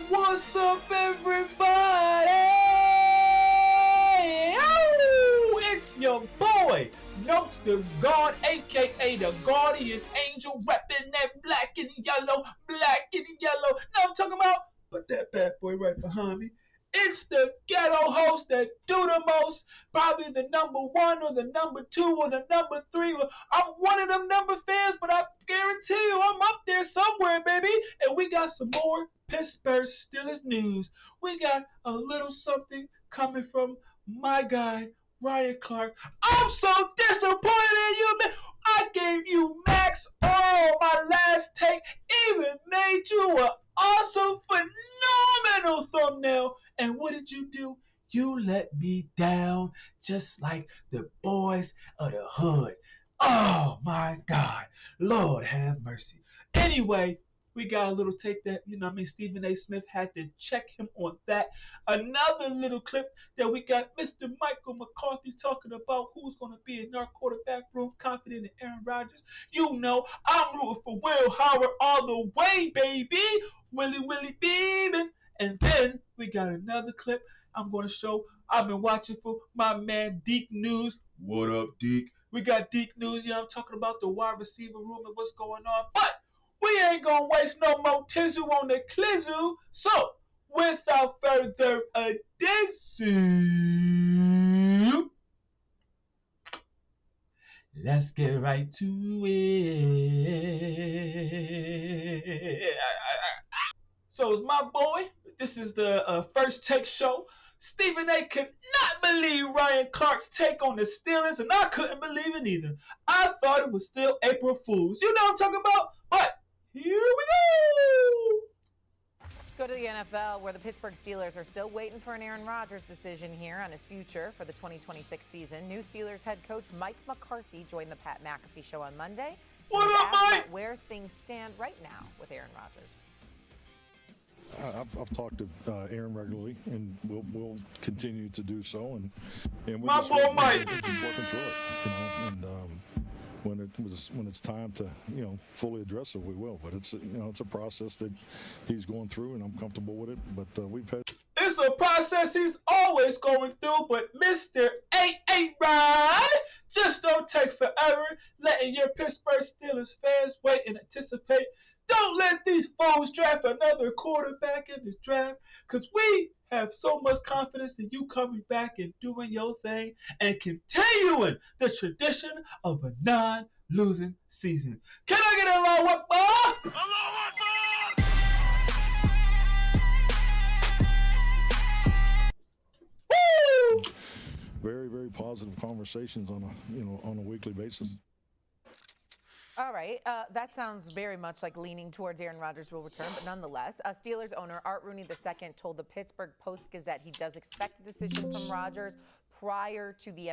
What's up, everybody? Oh, it's your boy, Notesdagawd, aka the Guardian Angel, rapping that black and yellow. Now I'm talking about, put that bad boy right behind me. It's the ghetto host that do the most, probably the number one or the number two or the number three. I'm one of them number fans, but I guarantee you I'm up there somewhere, baby. And we got some more Pittsburgh Steelers news. We got a little something coming from my guy, Ryan Clark. I'm so disappointed in you, man. I gave you Max Earl my last take, even made you an awesome, phenomenal thumbnail. And what did you do? You let me down just like the boys of the hood. Oh my God. Lord have mercy. Anyway, we got a little take that, Stephen A. Smith had to check him on that. Another little clip that we got Mr. Michael McCarthy talking about who's going to be in our quarterback room, confident in Aaron Rodgers. You know, I'm rooting for Will Howard all the way, baby. Willie beaming. And then we got another clip I'm going to show. I've been watching for my man Deke News. What up, Deke? We got Deke News. I'm talking about the wide receiver room and what's going on. But we ain't going to waste no more tizzle on the clizzle. So, without further ado, let's get right to it. So it's my boy. This is the first take show. Stephen A. could not believe Ryan Clark's take on the Steelers, and I couldn't believe it either. I thought it was still April Fool's. You know what I'm talking about? But here we go. Go to the NFL, where the Pittsburgh Steelers are still waiting for an Aaron Rodgers decision here on his future for the 2026 season. New Steelers head coach Mike McCarthy joined the Pat McAfee show on Monday. What up, Mike? Where things stand right now with Aaron Rodgers. I've talked to Aaron regularly, and we'll continue to do so. And my boy Mike, working through it, and when it's time to fully address it, we will. But it's a process that he's going through, and I'm comfortable with it. But we've had. It's a process he's always going through, but Mr. 88 Rod just don't take forever, letting your Pittsburgh Steelers fans wait and anticipate. Don't let these fools draft another quarterback in the draft, because we have so much confidence in you coming back and doing your thing and continuing the tradition of a non-losing season. Can I get a Allahu Akbar? Allahu Akbar! Woo! Very, very positive conversations on a weekly basis. All right, that sounds very much like leaning towards Aaron Rodgers will return, but nonetheless, Steelers owner Art Rooney II told the Pittsburgh Post-Gazette he does expect a decision from Rodgers prior to the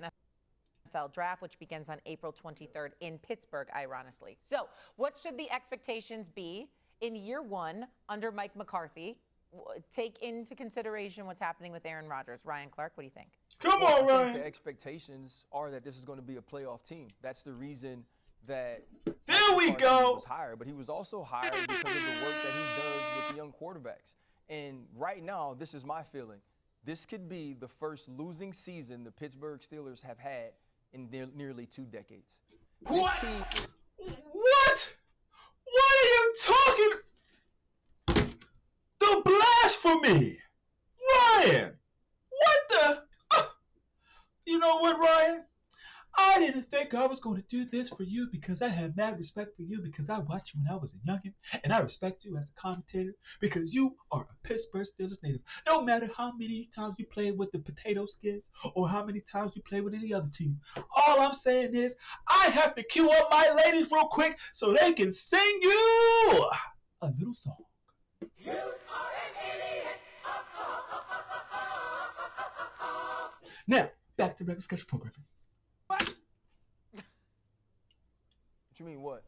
NFL draft, which begins on April 23rd in Pittsburgh, ironically. So, what should the expectations be in year one under Mike McCarthy? Take into consideration what's happening with Aaron Rodgers. Ryan Clark, what do you think? Come on, Ryan. I think the expectations are that this is going to be a playoff team. That's the reason that there we go. Was hired, but he was also hired because of the work that he does with the young quarterbacks. And right now, this is my feeling. This could be the first losing season the Pittsburgh Steelers have had in nearly 2 decades. What? What? What are you talking? The blasphemy, Ryan. What the? You know what, Ryan? I didn't think I was going to do this for you because I have mad respect for you because I watched you when I was a youngin', and I respect you as a commentator because you are a Pittsburgh Steelers native. No matter how many times you played with the Potato Skins or how many times you played with any other team, all I'm saying is I have to cue up my ladies real quick so they can sing you a little song. You are an idiot. Now, back to regular schedule programming. What you mean, what?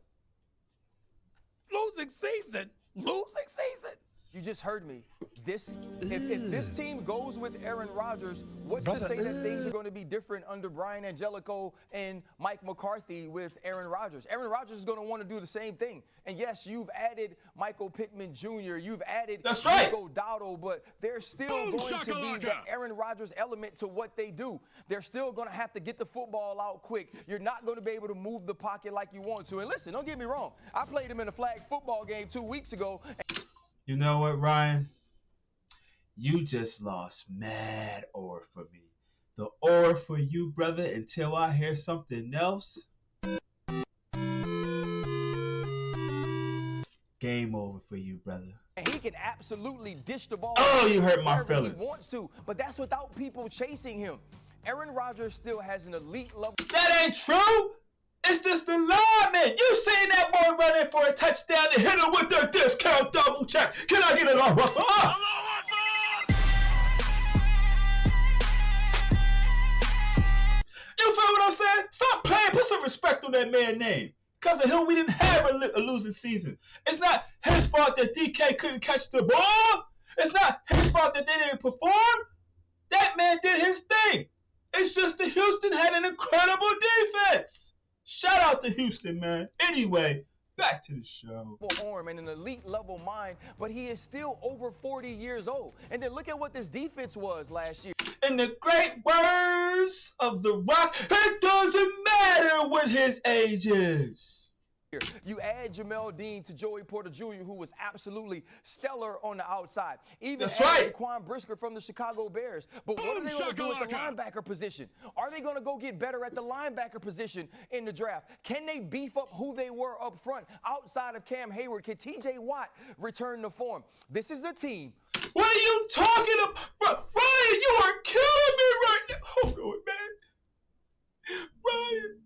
Losing season? Losing season? You just heard me. if this team goes with Aaron Rodgers, what's to say that things are going to be different under Brian Angelico and Mike McCarthy with Aaron Rodgers? Aaron Rodgers is going to want to do the same thing. And yes, you've added Michael Pittman Jr., you've added Nico Dowdle, but there's still going to be the Aaron Rodgers element to what they do. They're still going to have to get the football out quick. You're not going to be able to move the pocket like you want to. And listen, don't get me wrong. I played him in a flag football game 2 weeks ago. You know what, Ryan? You just lost mad ore for me. The ore for you, brother, until I hear something else. Game over for you, brother. And he can absolutely dish the ball. Oh, you hurt my feelings. He wants to, but that's without people chasing him. Aaron Rodgers still has an elite level. That ain't true. It's just the lineman. You seen that boy running for a touchdown and hit him with the discount double check. Can I get it on? You feel what I'm saying? Stop playing. Put some respect on that man's name. Because of him, we didn't have a losing season. It's not his fault that DK couldn't catch the ball. It's not his fault that they didn't perform. That man did his thing. It's just that Houston had an incredible defense. Shout out to Houston, man. Anyway, back to the show. Arm and an elite level mind, but he is still over 40 years old. And then look at what this defense was last year. In the great words of The Rock, it doesn't matter what his age is. You add Jamel Dean to Joey Porter Jr., who was absolutely stellar on the outside. Even Quan Brisker from the Chicago Bears. But what are they going to do at the linebacker position? Are they going to go get better at the linebacker position in the draft? Can they beef up who they were up front outside of Cam Hayward? Can TJ Watt return to form? This is a team. What are you talking about? Ryan, you are killing me right now. Hold on, man. Ryan.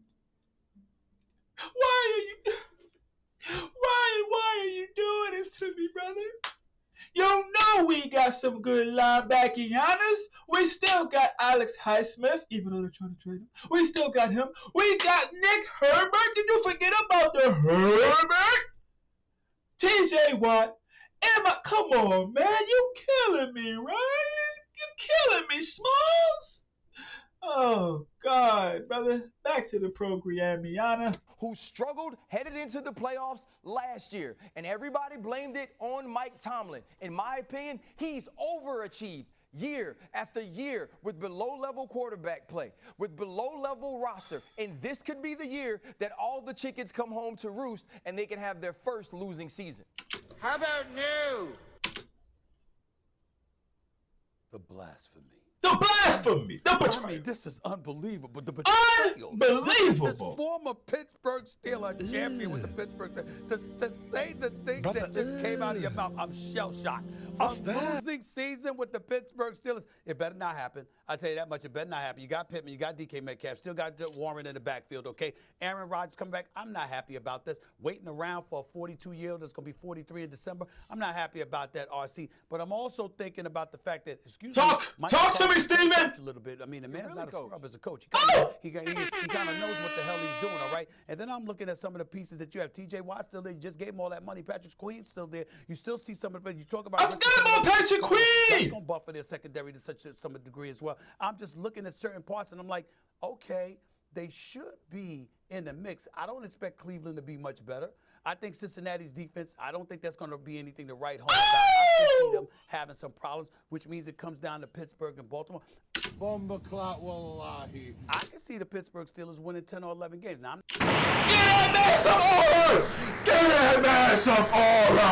Why are you doing this to me, brother? You know we got some good linebacking honors. We still got Alex Highsmith, even though they're trying to trade him. We still got him. We got Nick Herbert. Did you forget about the Herbert? TJ Watt. Come on, man. You killing me, Ryan. You killing me, Smalls. Oh, God, brother. Back to the Programiana. Who struggled headed into the playoffs last year. And everybody blamed it on Mike Tomlin. In my opinion, he's overachieved year after year with below-level quarterback play, with below-level roster. And this could be the year that all the chickens come home to roost and they can have their first losing season. How about new? The blasphemy. The blasphemy! The betrayal! I mean, this is unbelievable. The betrayal. Unbelievable! This former Pittsburgh Steelers champion with the Pittsburgh to say the things that just came out of your mouth, I'm shell-shocked. Losing season with the Pittsburgh Steelers. It better not happen. I'll tell you that much. It better not happen. You got Pittman. You got DK Metcalf. Still got Warren in the backfield, okay? Aaron Rodgers coming back. I'm not happy about this. Waiting around for a 42-year-old that's going to be 43 in December. I'm not happy about that, RC. But I'm also thinking about the fact that, Talk to me, Steven! A little bit. I mean, the man's not a scrub as a coach. He kind of knows what the hell he's doing, all right? And then I'm looking at some of the pieces that you have. TJ Watt still there. You just gave him all that money. Patrick Queen's still there. You still see some of the, you talk about. I forgot about Patrick Queen! That's going to buffer their secondary to some degree as well. I'm just looking at certain parts, and I'm like, okay, they should be in the mix. I don't expect Cleveland to be much better. I think Cincinnati's defense, I don't think that's going to be anything to write home about. I still see them having some problems, which means it comes down to Pittsburgh and Baltimore. I can see the Pittsburgh Steelers winning 10 or 11 games. Now, Get that man some order! Get that man some order!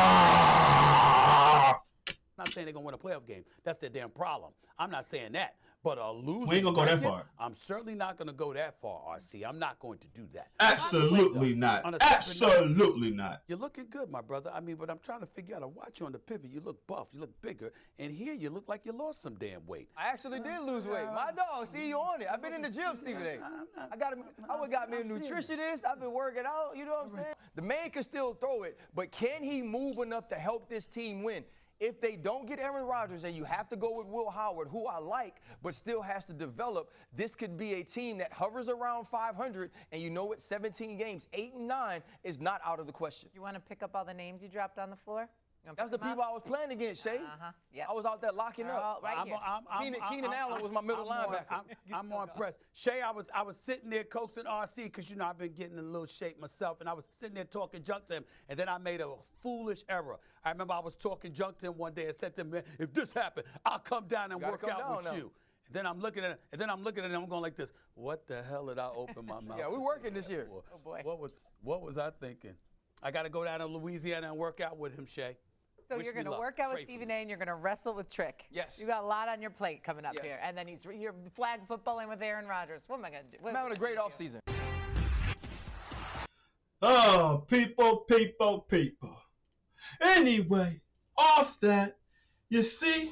I'm not saying they're going to win a playoff game. That's their damn problem. I'm not saying that. But a losing we ain't going to go that far. I'm certainly not going to go that far, RC. I'm not going to do that. Absolutely not. Absolutely not. You're looking good, my brother. I mean, but I'm trying to figure out, I watch you on the pivot. You look buff. You look bigger. And here you look like you lost some damn weight. I actually did lose weight. My dog, see you on it. I've been in the gym, Stephen A. I got me a nutritionist. I've been working out. You know what I'm saying? The man can still throw it, but can he move enough to help this team win? If they don't get Aaron Rodgers and you have to go with Will Howard, who I like, but still has to develop, this could be a team that hovers around 500, and you know what, 17 games, 8-9 is not out of the question. You want to pick up all the names you dropped on the floor? That's the people I was playing against, Shay. Yep. I was out there locking up. Right here. Keenan Allen was my middle linebacker. I'm more impressed. Shay, I was sitting there coaxing RC because, you know, I've been getting in a little shape myself, and I was sitting there talking junk to him, and then I made a foolish error. I remember I was talking junk to him one day and said to him, man, if this happened, I'll come down and work out with you. And then I'm looking at it, and I'm going like this. What the hell did I open my mouth? Yeah, we're working this year. Oh, boy. What was I thinking? I got to go down to Louisiana and work out with him, Shay. So you're going to work out with Stephen A. and you're going to wrestle with Trick. Yes. You got a lot on your plate coming up here. And then you're flag footballing with Aaron Rodgers. What am I going to do? I'm having a great offseason. Oh, people. Anyway, off that, you see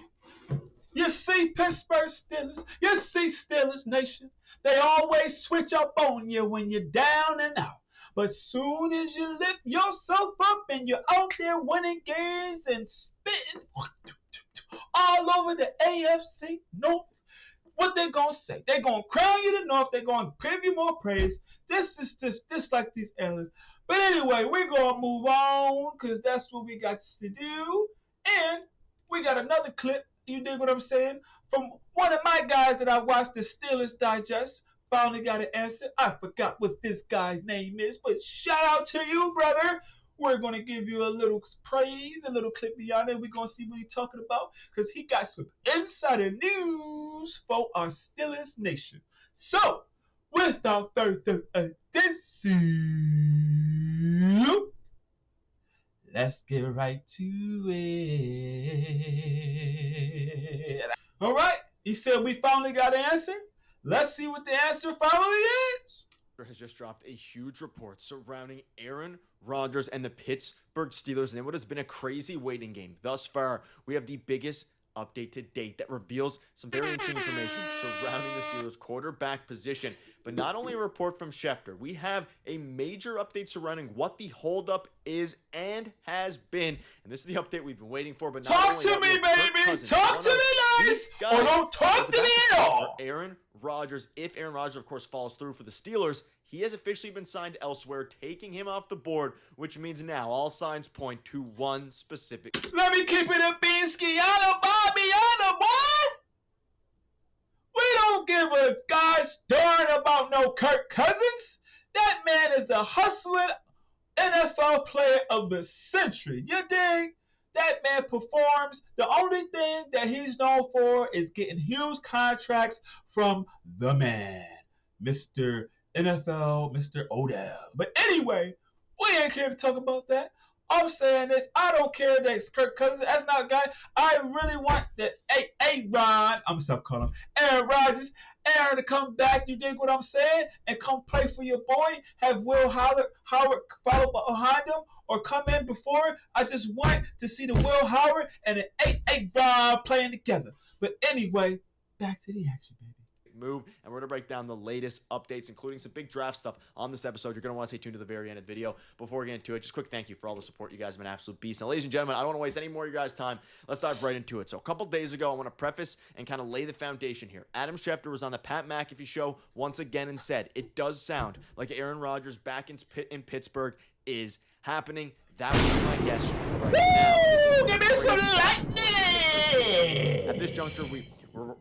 Pittsburgh Steelers, you see Steelers Nation. They always switch up on you when you're down and out. But soon as you lift yourself up and you're out there winning games and spitting all over the AFC North, what they gonna say? They gonna crown you the North. They gonna give you more praise. This is just like these analysts. But anyway, we're gonna move on because that's what we got to do. And we got another clip. You dig what I'm saying? From one of my guys that I watched, the Steelers Digest. Finally got an answer. I forgot what this guy's name is, but shout out to you, brother. We're going to give you a little praise, a little clip beyond it. We're going to see what he's talking about because he got some insider news for our Steelers Nation. So, without further ado, let's get right to it. All right. He said we finally got an answer. Let's see what the answer finally is. Has just dropped a huge report surrounding Aaron Rodgers and the Pittsburgh Steelers and what has been a crazy waiting game. Thus far, we have the biggest update to date that reveals some very interesting information surrounding the Steelers quarterback position. But not only a report from Schefter, we have a major update surrounding what the holdup is and has been. And this is the update we've been waiting for. But not talk to me, baby. Talk to me nice. Or don't talk to me at all. Aaron Rodgers, if Aaron Rodgers, of course, falls through for the Steelers, he has officially been signed elsewhere, taking him off the board, which means now all signs point to one specific. Let me keep it a beanskiana, Bobbiana, boy. We don't give a gosh darn about no Kirk Cousins. That man is the hustling NFL player of the century. You dig? That man performs. The only thing that he's known for is getting huge contracts from the man, Mr. NFL, Mr. Odell. But anyway, we ain't here to talk about that. I'm saying this. I don't care that it's Kirk Cousins. That's not a guy. I really want that Aaron. I'm stop calling him Aaron Rodgers. Aaron to come back. You dig what I'm saying? And come play for your boy. Have Will Howard follow behind him or come in before. I just want to see the Will Howard and the Aaron playing together. But anyway, back to the action, baby. Move, and we're going to break down the latest updates, including some big draft stuff on this episode. You're going to want to stay tuned to the very end of the video. Before we get into it, just a quick thank you for all the support. You guys have been absolute beasts. Now, ladies and gentlemen, I don't want to waste any more of your guys' time. Let's dive right into it. So a couple days ago, I want to preface and kind of lay the foundation here. Adam Schefter was on the Pat McAfee show once again and said, it does sound like Aaron Rodgers back in Pittsburgh is happening. That would be my guess right now. Give me some lightning! At this juncture,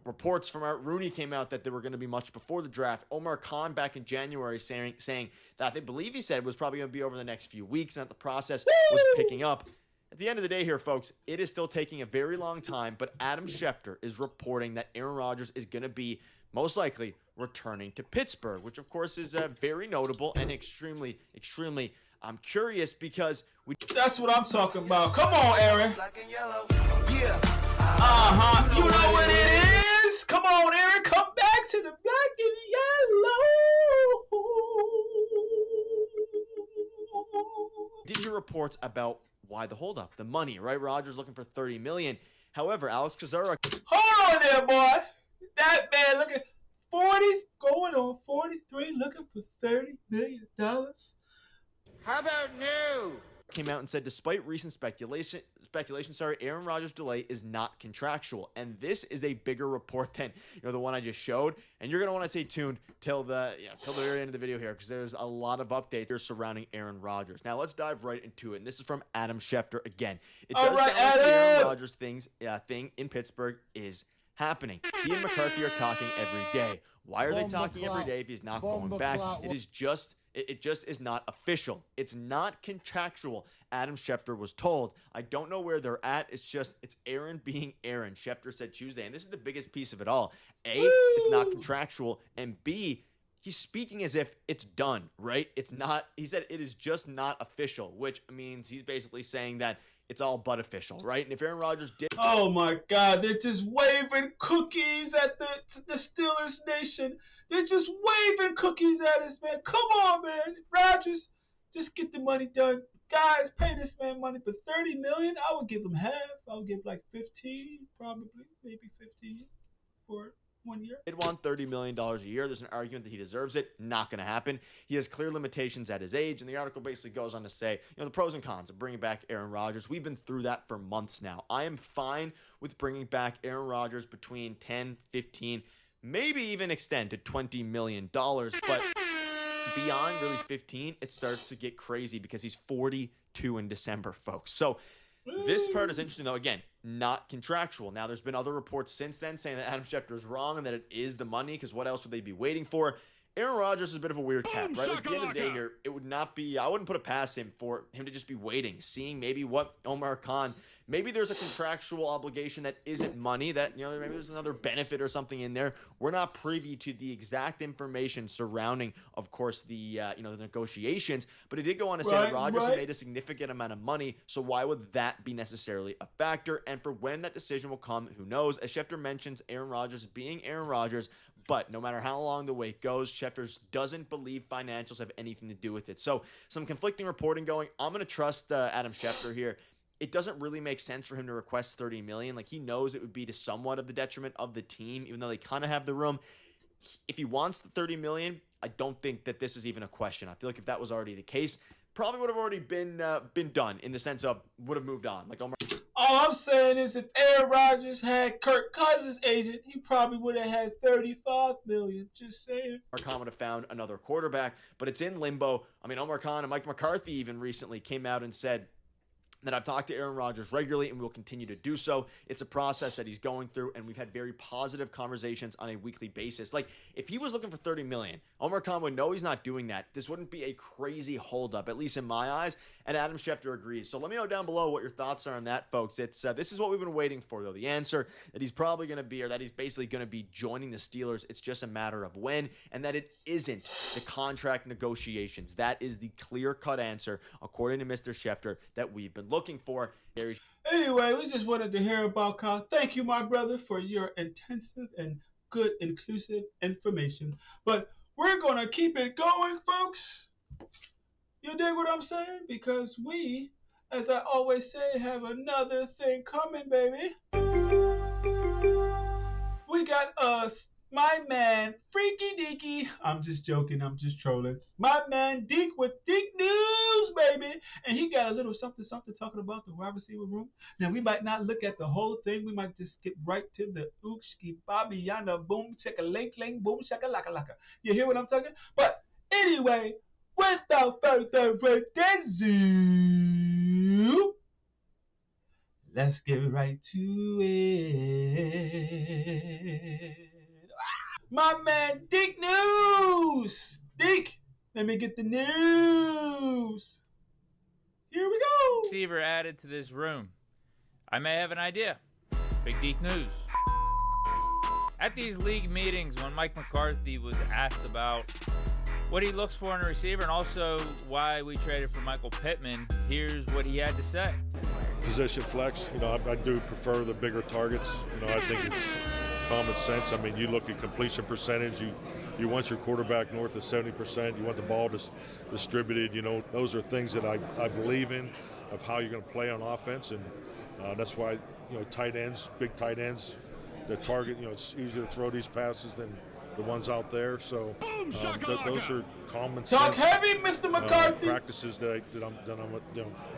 reports from Art Rooney came out that they were going to be much before the draft. Omar Khan back in January saying that they believe he said it was probably going to be over the next few weeks and that the process was picking up. At the end of the day here, folks, it is still taking a very long time, but Adam Schefter is reporting that Aaron Rodgers is going to be most likely returning to Pittsburgh, which of course is very notable and extremely, extremely I'm curious because that's what I'm talking about. Come on, Aaron. Black and yellow. Yeah. You know what it is. Come on, Aaron. Come back to the black and yellow. Did hear reports about why the holdup, the money, right? Rodgers looking for $30 million. However, Alex Kozara. Hold on there, boy. That man looking 40, going on 43, looking for $30 million. How about new? Came out and said, despite recent speculation speculation, Aaron Rodgers' delay is not contractual. And this is a bigger report than the one I just showed. And you're going to want to stay tuned till the very end of the video here, because there's a lot of updates here surrounding Aaron Rodgers. Now, let's dive right into it. And this is from Adam Schefter again. It does sound like the Aaron Rodgers thing in Pittsburgh is happening. He and McCarthy are talking every day. Why are they talking every day if he's not going back? It just is not official. It's not contractual. Adam Schefter was told. I don't know where they're at. It's Aaron being Aaron. Schefter said Tuesday, and this is the biggest piece of it all. A, it's not contractual, and B, he's speaking as if it's done, right? It's not. He said it is just not official, which means he's basically saying that it's all but official, right? And if Aaron Rodgers did... Oh, my God. They're just waving cookies at the Steelers nation. They're just waving cookies at us, man. Come on, man. Rodgers, just get the money done. Guys, pay this man money for $30 million. I would give him half. I would give like 15, probably, maybe 15 for 1 year. He'd want $30 million a year. There's an argument that he deserves it. Not going to happen. He has clear limitations at his age, and the article basically goes on to say, the pros and cons of bringing back Aaron Rodgers. We've been through that for months now. I am fine with bringing back Aaron Rodgers between 10, 15, maybe even extend to $20 million, but beyond really 15, it starts to get crazy because he's 42 in December, folks. So this part is interesting, though. Again, not contractual. Now, there's been other reports since then saying that Adam Schefter is wrong and that it is the money, because what else would they be waiting for? Aaron Rodgers is a bit of a weird cat, right? Like, at the end of the day here, it would not be, I wouldn't put it past him for him to just be waiting, seeing maybe what Omar Khan, maybe there's a contractual obligation that isn't money, that, maybe there's another benefit or something in there. We're not privy to the exact information surrounding, of course, the negotiations, but it did go on to say that Rodgers has made a significant amount of money, so why would that be necessarily a factor? And for when that decision will come, who knows? As Schefter mentions, Aaron Rodgers being Aaron Rodgers, but no matter how long the wait goes, Schefter doesn't believe financials have anything to do with it. So some conflicting reporting going. I'm going to trust Adam Schefter here. It doesn't really make sense for him to request $30 million. Like, he knows it would be to somewhat of the detriment of the team, even though they kind of have the room. If he wants the $30 million, I don't think that this is even a question. I feel like if that was already the case, probably would have already been done, in the sense of would have moved on. Like, all I'm saying is if Aaron Rodgers had Kirk Cousins' agent, he probably would have had $35 million. Just saying. Omar Khan would have found another quarterback, but it's in limbo. I mean, Omar Khan and Mike McCarthy even recently came out and said that I've talked to Aaron Rodgers regularly and will continue to do so. It's a process that he's going through, and we've had very positive conversations on a weekly basis. Like, if he was looking for $30 million, Omar Khan would know he's not doing that. This wouldn't be a crazy holdup, at least in my eyes, and Adam Schefter agrees. So let me know down below what your thoughts are on that, folks. This is what we've been waiting for, though. The answer that he's probably going to be, or that he's basically going to be joining the Steelers. It's just a matter of when, and that it isn't the contract negotiations. That is the clear-cut answer, according to Mr. Schefter, that we've been looking for. Anyway, we just wanted to hear about Kyle. Thank you, my brother, for your intensive and good, inclusive information. But we're going to keep it going, folks. You dig what I'm saying? Because we, as I always say, have another thing coming, baby. We got my man, Freaky Deaky. I'm just joking. I'm just trolling. My man, Deke with Deke News, baby. And he got a little something talking about the wide receiver room. Now, we might not look at the whole thing. We might just skip right to the ookski, bobby, yanda, boom, checka, link, boom, shaka, laka, laka. You hear what I'm talking? But anyway, without further ado, let's get right to it. My man, Deke News. Deke, let me get the news. Here we go. Receiver added to this room. I may have an idea. Big Deke News. At these league meetings, when Mike McCarthy was asked about what he looks for in a receiver and also why we traded for Michael Pittman, here's what he had to say. Position flex, I do prefer the bigger targets. I think it's common sense. I mean, you look at completion percentage, you want your quarterback north of 70%, you want the ball distributed, those are things that I believe in, of how you're going to play on offense, and that's why, tight ends, big tight ends, the target, it's easier to throw these passes than the ones out there, so those are common sense. Talk heavy, Mr. McCarthy. Practices that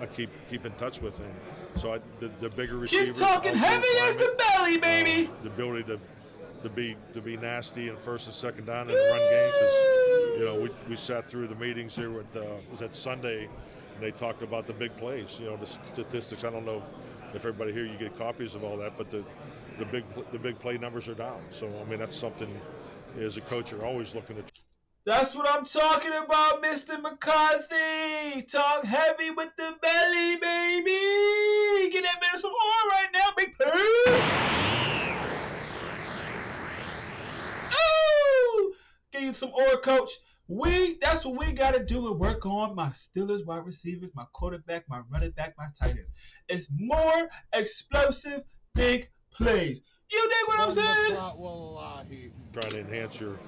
I keep in touch with, and So the bigger Keep receivers. talking heavy as the belly, baby. The ability to be nasty in first and second down in the run game. 'Cause, you know, we sat through the meetings here with was that Sunday, and they talked about the big plays. You know, the statistics. I don't know if everybody here you get copies of all that, but the big play numbers are down. So I mean that's something as a coach you're always looking to. That's what I'm talking about, Mr. McCarthy. Talk heavy with the belly, baby. Get that man some oil right now, big please. Oh, give you some oil, coach. That's what we got to do and work on my Steelers wide receivers, my quarterback, my running back, my tight ends. It's more explosive, big plays. You dig what I'm saying? Trying to enhance your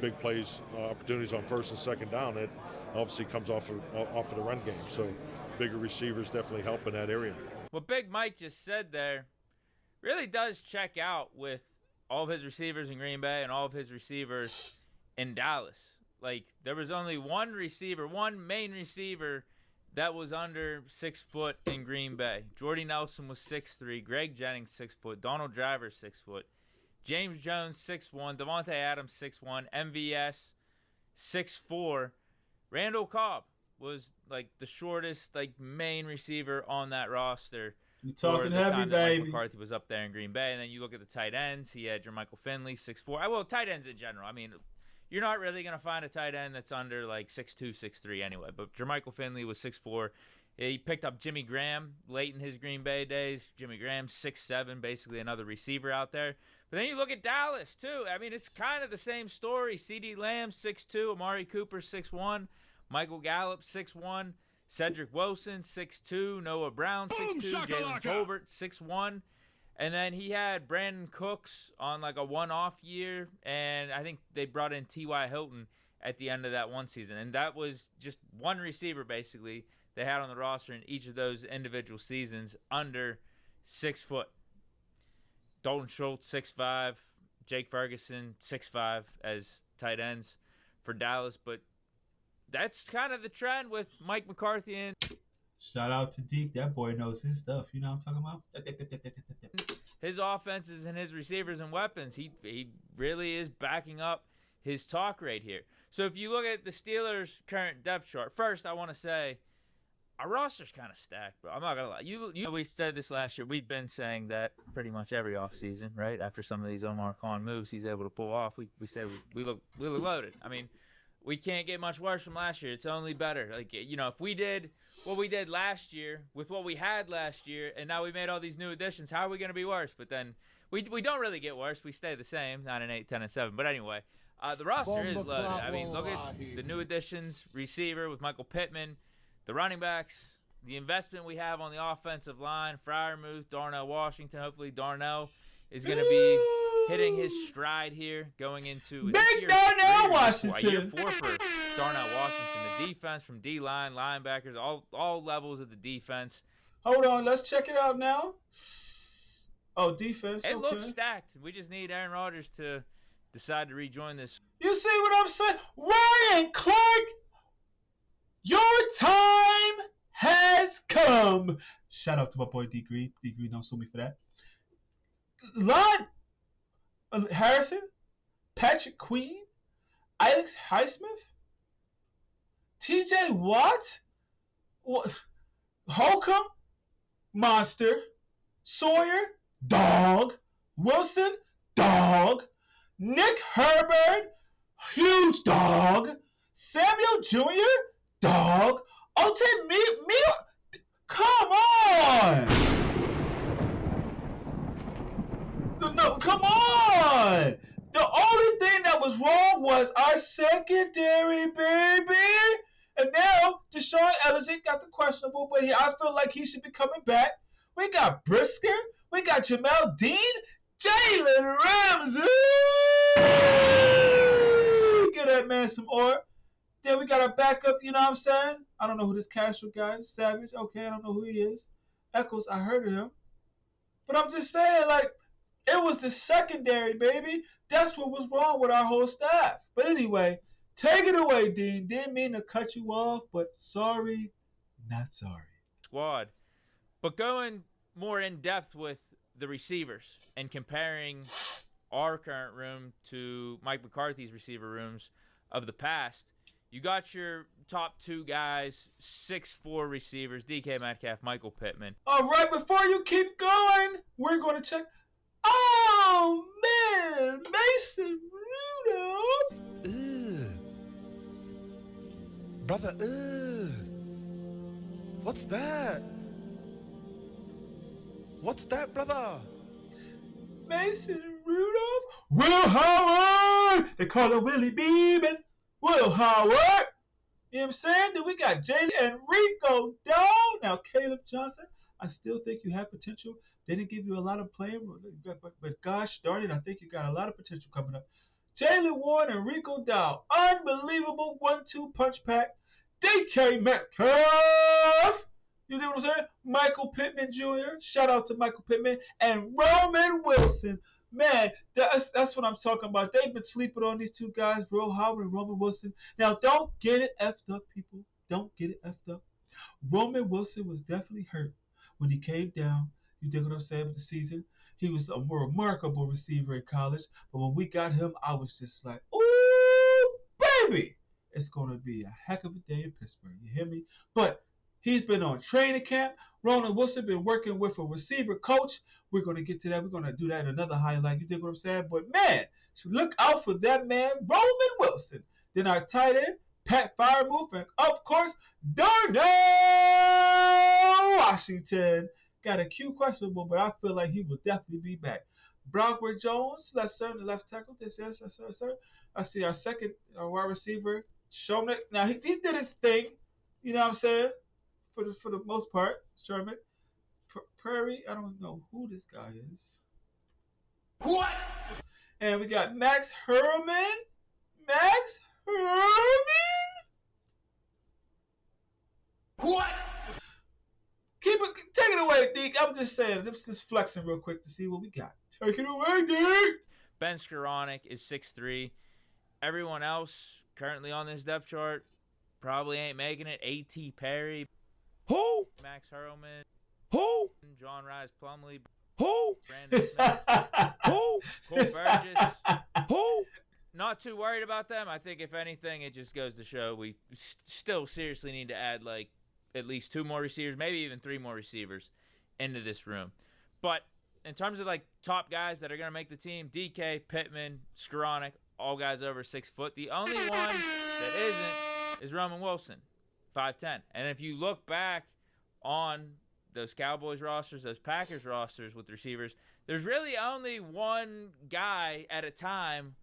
big plays opportunities on first and second down. It obviously comes off of the run game. So bigger receivers definitely help in that area. What Big Mike just said there really does check out with all of his receivers in Green Bay and all of his receivers in Dallas. Like, there was only one main receiver that was under 6 foot in Green Bay. Jordy Nelson was 6'3", Greg Jennings 6 foot, Donald Driver 6 foot, James Jones 6'1", Devontae Adams 6'1", MVS 6'4". Randall Cobb was like the shortest main receiver on that roster. You talking the heavy, time that baby. Mike McCarthy was up there in Green Bay. And then you look at the tight ends. He had Jermichael Finley 6'4". Well, tight ends in general. I mean, you're not really going to find a tight end that's under 6'2", 6'3" anyway. But Jermichael Finley was 6'4". He picked up Jimmy Graham late in his Green Bay days. Jimmy Graham 6'7", basically another receiver out there. But then you look at Dallas, too. I mean, it's kind of the same story. CeeDee Lamb, 6'2", Amari Cooper, 6'1", Michael Gallup, 6'1", Cedric Wilson, 6'2", Noah Brown, 6'2", Jalen Tolbert, 6'1". And then he had Brandon Cooks on a one-off year, and I think they brought in T.Y. Hilton at the end of that one season. And that was just one receiver, basically, they had on the roster in each of those individual seasons under 6 foot. Dalton Schultz, 6'5", Jake Ferguson, 6'5", as tight ends for Dallas. But that's kind of the trend with Mike McCarthy and shout out to Deke. That boy knows his stuff. You know what I'm talking about? His offenses and his receivers and weapons. He really is backing up his talk right here. So if you look at the Steelers' current depth chart, first I want to say our roster's kind of stacked, bro. I'm not going to lie. You we said this last year. We've been saying that pretty much every offseason, right? After some of these Omar Khan moves he's able to pull off, we say we look loaded. I mean, we can't get much worse from last year. It's only better. If we did what we did last year with what we had last year, and now we made all these new additions, how are we going to be worse? But then we don't really get worse. We stay the same, 9-8, 10-7. But anyway, the roster is loaded. I mean, look at the new additions, receiver with Michael Pittman, the running backs, the investment we have on the offensive line, Freiermuth, Darnell Washington. Hopefully Darnell is going to be hitting his stride here going into Big Darnell Washington. Year 4 for Darnell Washington. The defense from D-line, linebackers, all levels of the defense. Hold on, let's check it out now. Oh, defense. It looks stacked. We just need Aaron Rodgers to decide to rejoin this. You see what I'm saying? Ryan Clark, your time has come. Shout out to my boy D Green. D Green, don't sue me for that. Harrison, Patrick Queen, Alex Highsmith, TJ Watt, Holcomb, monster, Sawyer, dog, Wilson, dog, Nick Herbert, huge dog, Samuel Jr., dog, Ote come on! No, come on! The only thing that was wrong was our secondary, baby! And now, Deshaun Elliott got the questionable, but I feel like he should be coming back. We got Brisker. We got Jamel Dean. Jalen Ramsey! Get that man some ore. Then we got a backup, you know what I'm saying? I don't know who this Castro guy is. Savage, okay, I don't know who he is. Echoes, I heard of him. But I'm just saying, it was the secondary, baby. That's what was wrong with our whole staff. But anyway, take it away, Dean. Didn't mean to cut you off, but sorry, not sorry. Squad. But going more in depth with the receivers and comparing our current room to Mike McCarthy's receiver rooms of the past, you got your top two guys, 6'4" receivers, DK Metcalf, Michael Pittman. All right, before you keep going, we're going to check. Oh, man, Mason Rudolph. Ugh. Brother, ugh. What's that? What's that, brother? Mason Rudolph. Will Howard. They call him Willie Beeman. Will Howard. You know what I'm saying? Then we got Jalen and Rico Dowd. Now, Caleb Johnson, I still think you have potential. They didn't give you a lot of playing, but gosh darn it, I think you got a lot of potential coming up. Jalen Warren and Rico Dowd. Unbelievable 1-2 punch pack. DK Metcalf. You know what I'm saying? Michael Pittman Jr. Shout out to Michael Pittman. And Roman Wilson. Man, that's what I'm talking about. They've been sleeping on these two guys, Will Howard and Roman Wilson. Now, don't get it effed up, people. Don't get it effed up. Roman Wilson was definitely hurt when he came down. You dig what I'm saying with the season? He was a more remarkable receiver in college. But when we got him, I was just like, ooh, baby. It's going to be a heck of a day in Pittsburgh. You hear me? But he's been on training camp. Roman Wilson been working with a receiver coach. We're going to get to that. We're going to do that in another highlight. You dig what I'm saying? But, man, look out for that man, Roman Wilson. Then our tight end, Pat Firemouth, and, of course, Darnell Washington. Got a Q questionable, but I feel like he will definitely be back. Brockwood Jones, let's serve the left tackle. This is, sir. I see our second wide receiver, Sherman. Now, he did his thing, you know what I'm saying, for the most part, Sherman. Prairie, I don't know who this guy is. What? And we got Max Herman. Max Herman? What? Take it away, Deke. I'm just saying. I'm just flexing real quick to see what we got. Take it away, Deke. Ben Skoranek is 6'3". Everyone else currently on this depth chart probably ain't making it. A.T. Perry. Who? Max Hurlman. Who? John Rice Plumlee. Who? Brandon Smith. Who? Cole Burgess. Who? Not too worried about them. I think, if anything, it just goes to show we still seriously need to add, like, at least 2 more receivers, maybe even 3 more receivers into this room. But in terms of, like, top guys that are going to make the team, DK, Pittman, Skoranek, all guys over 6 foot. The only one that isn't is Roman Wilson, 5'10". And if you look back on those Cowboys rosters, those Packers rosters with receivers, there's really only one guy at a time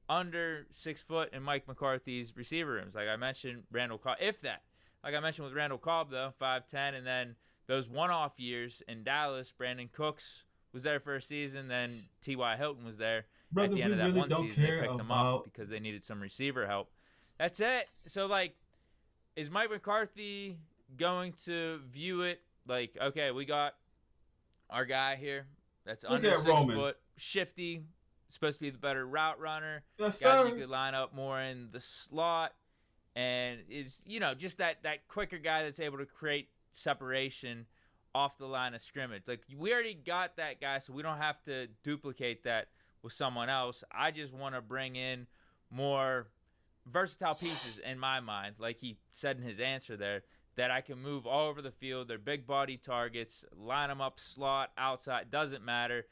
under 6 foot in Mike McCarthy's receiver rooms. Like I mentioned, Randall Cobb, if that. Like I mentioned with Randall Cobb, though, 5'10", and then those one-off years in Dallas, Brandon Cooks was there for a season, then T.Y. Hilton was there at the end of that one season. They picked him up because they needed some receiver help. That's it. So, like, is Mike McCarthy going to view it like, okay, we got our guy here that's under 6 foot, shifty, supposed to be the better route runner, yes, guy sir. you could line up more in the slot, and is, you know, just that quicker guy that's able to create separation off the line of scrimmage. Like, we already got that guy, so we don't have to duplicate that with someone else. I just want to bring in more versatile pieces in my mind, like he said in his answer there, that I can move all over the field. They're big body targets, line them up, slot, outside, doesn't matter.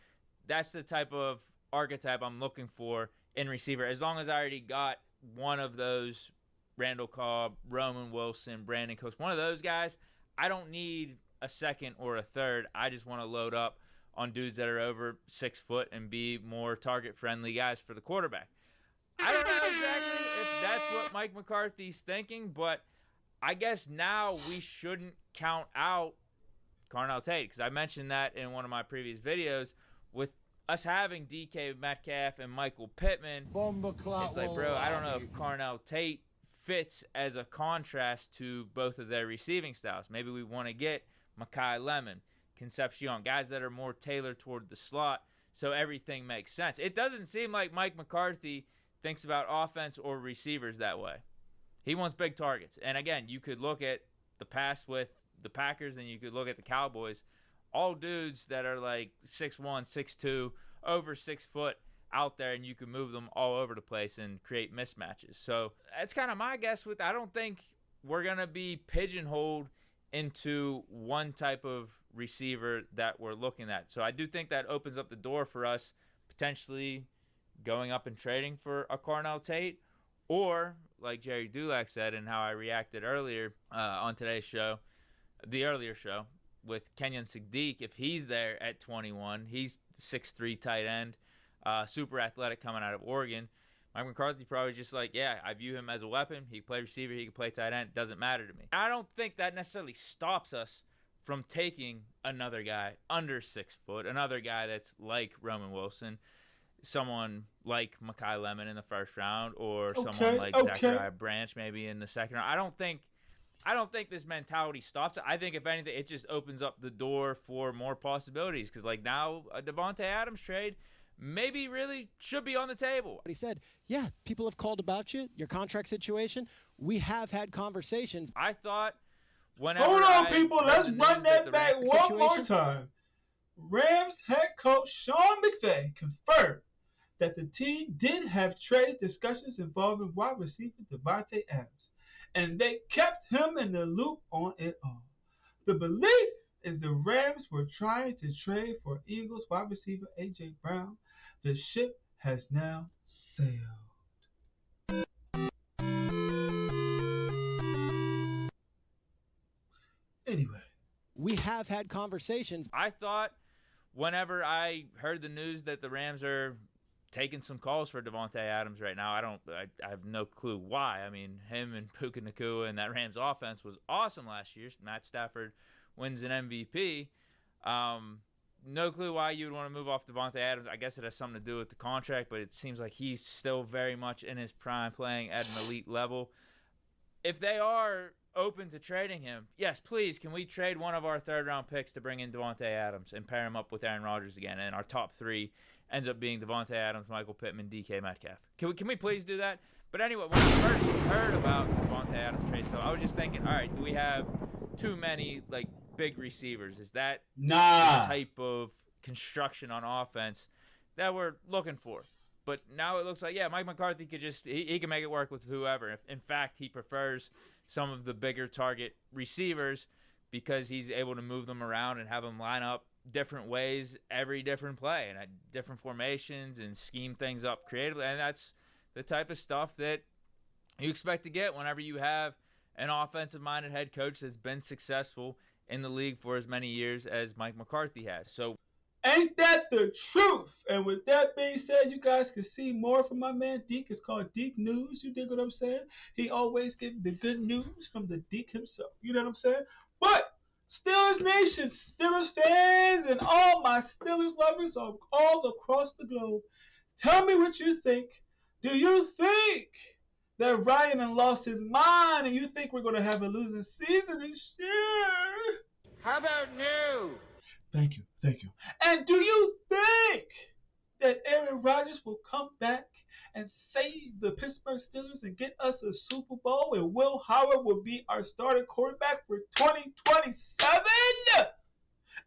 That's the type of archetype I'm looking for in receiver. As long as I already got one of those, Randall Cobb, Roman Wilson, Brandon Cooks, one of those guys, I don't need a second or a third. I just want to load up on dudes that are over 6 foot and be more target-friendly guys for the quarterback. I don't know exactly if that's what Mike McCarthy's thinking, but I guess now we shouldn't count out Carnell Tate, because I mentioned that in one of my previous videos. With us having DK Metcalf and Michael Pittman, it's like, bro, I don't know if Carnell Tate fits as a contrast to both of their receiving styles. Maybe we want to get Mekhi Lemon, Concepcion, guys that are more tailored toward the slot, so everything makes sense. It doesn't seem like Mike McCarthy thinks about offense or receivers that way. He wants big targets. And again, you could look at the past with the Packers and you could look at the Cowboys all dudes that are like 6'1", 6'2", over 6 foot out there, and you can move them all over the place and create mismatches. So that's kind of my guess. I don't think we're going to be pigeonholed into one type of receiver that we're looking at. So I do think that opens up the door for us potentially going up and trading for a Carnell Tate, or like Jerry Dulac said and how I reacted earlier on today's show, the earlier show, with Kenyon Sadiq. If he's there at 21, he's 6'3" tight end, super athletic coming out of Oregon. Mike McCarthy probably just like, yeah, I view him as a weapon. He can play receiver. He can play tight end. Doesn't matter to me. I don't think that necessarily stops us from taking another guy under 6 foot, another guy that's like Roman Wilson, someone like Mekhi Lemon in the first round, or someone like Zachariah Branch maybe in the second round. I don't think this mentality stops it. I think, if anything, it just opens up the door for more possibilities, because like now a Devontae Adams trade maybe really should be on the table. But he said, yeah, people have called about you, your contract situation. We have had conversations. I thought whenever Hold on, people. Let's run that back one more time. Rams head coach Sean McVay confirmed that the team did have trade discussions involving wide receiver Devontae Adams, and they kept him in the loop on it all. The belief is the Rams were trying to trade for Eagles wide receiver A.J. Brown. The ship has now sailed. Anyway. We have had conversations. I thought whenever I heard the news that the Rams are taking some calls for Devontae Adams right now, I have no clue why. I mean, him and Puka Nacua and that Rams offense was awesome last year. Matt Stafford wins an MVP. No clue why you would want to move off Devontae Adams. I guess it has something to do with the contract, but it seems like he's still very much in his prime, playing at an elite level. If they are open to trading him, yes, please, can we trade one of our third-round picks to bring in Devontae Adams and pair him up with Aaron Rodgers again? And our top three ends up being Devontae Adams, Michael Pittman, DK Metcalf. Can we please do that? But anyway, when I first heard about Devontae Adams trade, so I was just thinking, all right, do we have too many like big receivers? Is that the type of construction on offense that we're looking for? But now it looks like, yeah, Mike McCarthy could just he can make it work with whoever. If in fact he prefers some of the bigger target receivers, because he's able to move them around and have them line up different ways every different play and at different formations and scheme things up creatively. And that's the type of stuff that you expect to get whenever you have an offensive-minded head coach that's been successful in the league for as many years as Mike McCarthy has. So, ain't that the truth? And with that being said, you guys can see more from my man Deke. It's called Deke News. You dig what I'm saying? He always gives the good news from the Deke himself. You know what I'm saying? But Steelers Nation, Steelers fans, and all my Steelers lovers are all across the globe, tell me what you think. Do you think that Ryan done lost his mind and you think we're going to have a losing season this year? How about no? Thank you. And do you think that Aaron Rodgers will come back and save the Pittsburgh Steelers and get us a Super Bowl, and Will Howard will be our starting quarterback for 2027?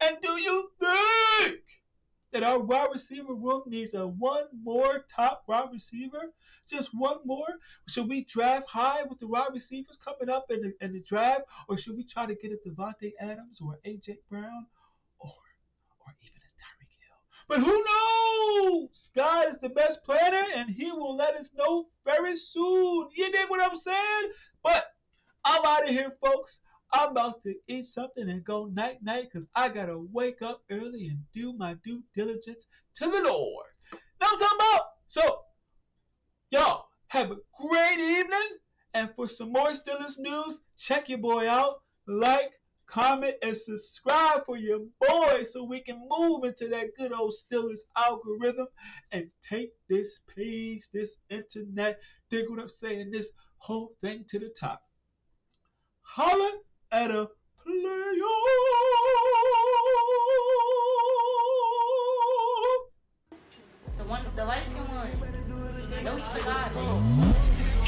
And do you think that our wide receiver room needs one more top wide receiver? Just one more? Should we draft high with the wide receivers coming up in the draft, or should we try to get a Devontae Adams or A.J. Brown or even a Tyreek Hill? But who knows? God is the best planner, and he will let us know very soon. You dig what I'm saying? But I'm out of here, folks. I'm about to eat something and go night-night, because I got to wake up early and do my due diligence to the Lord. Now I'm talking about. So, y'all, have a great evening. And for some more Steelers news, check your boy out. Like, comment, and subscribe for your boy so we can move into that good old Steelers algorithm and take this page, this internet, dig what I'm saying, this whole thing to the top. Holla at a player. The light skin one. Notesdagawd.